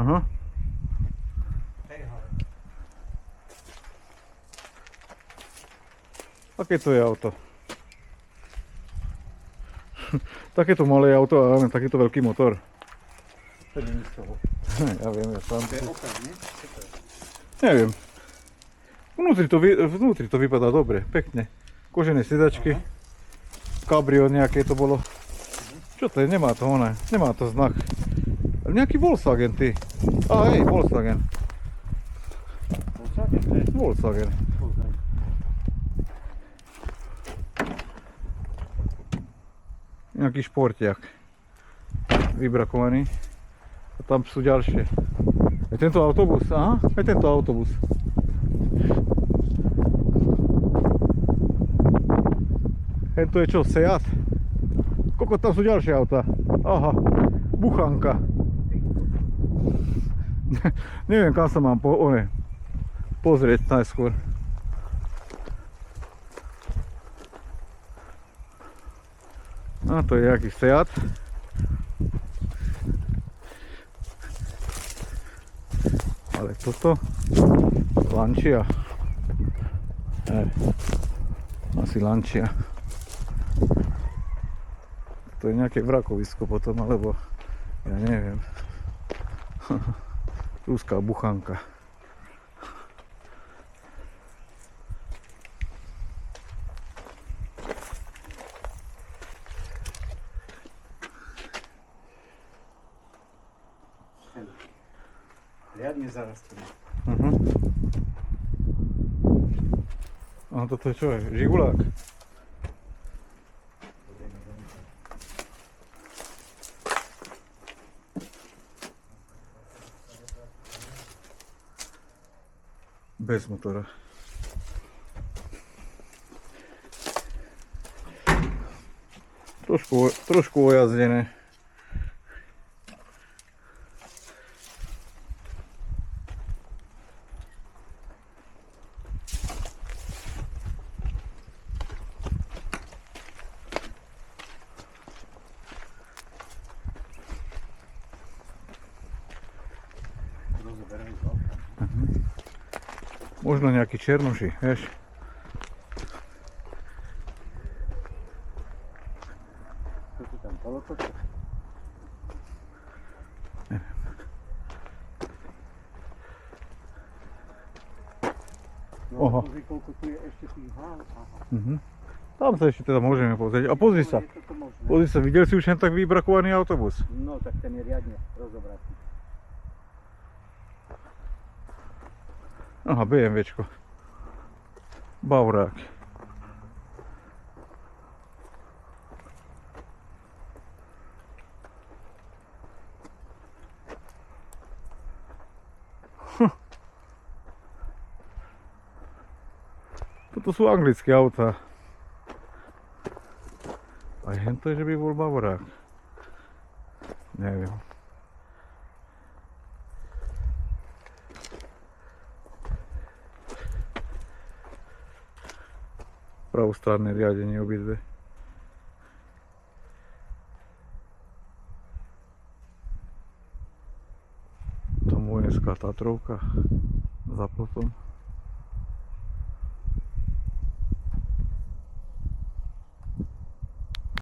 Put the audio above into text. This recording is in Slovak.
Aha. Aké to je auto? Takéto malé auto a máme takýto veľký motor. To není z toho. Ja viem, ja sám. To je Opel, nie? Super. Neviem. Vnútri to vypadá dobre, pekne. Kožené sedačky. Cabrio nejaké to bolo. Čo to je? Nemá to oné. Nemá to znak. Nejaký Volkswagen, ty. Hej, Volkswagen. Volkswagen, to je Volkswagen. Volkswagen. Nejaký športiak. Vybrakovaný. A tam sú ďalšie. Aj tento autobus, aha, aj tento autobus. Tento je čo, Seat? Koľko tam sú ďalšie auta? Aha, buchanka. Neviem, kam sa mám pozrieť najskôr. A to je nejaký Seat. Ale toto Lancia. Asi Lancia. To je nejaké vrakovisko potom, alebo ja neviem. Ruská buchanka. Riadne zarastené. A toto je čo? Žigulák? Bez motora. Trošku ojazdené. Možno nejaký černoši, vieš? Čo tu tam polotočí? No, Oho. pozri, koľko tu je ešte tých hál. Aha. Tam sa ešte teda môžeme pozrieť. A pozri sa. Je toto možné? Pozri sa, videl si už len tak vybrakovaný autobus? No, tak ten je riadne rozobratý. Aha, BMWčko. Bavorák. Toto sú anglické autá. Aj hento je, že by bol Bavorák. Neviem. Pravostranné riadenie obidve. Tam vojenská Tatrovka za plotom.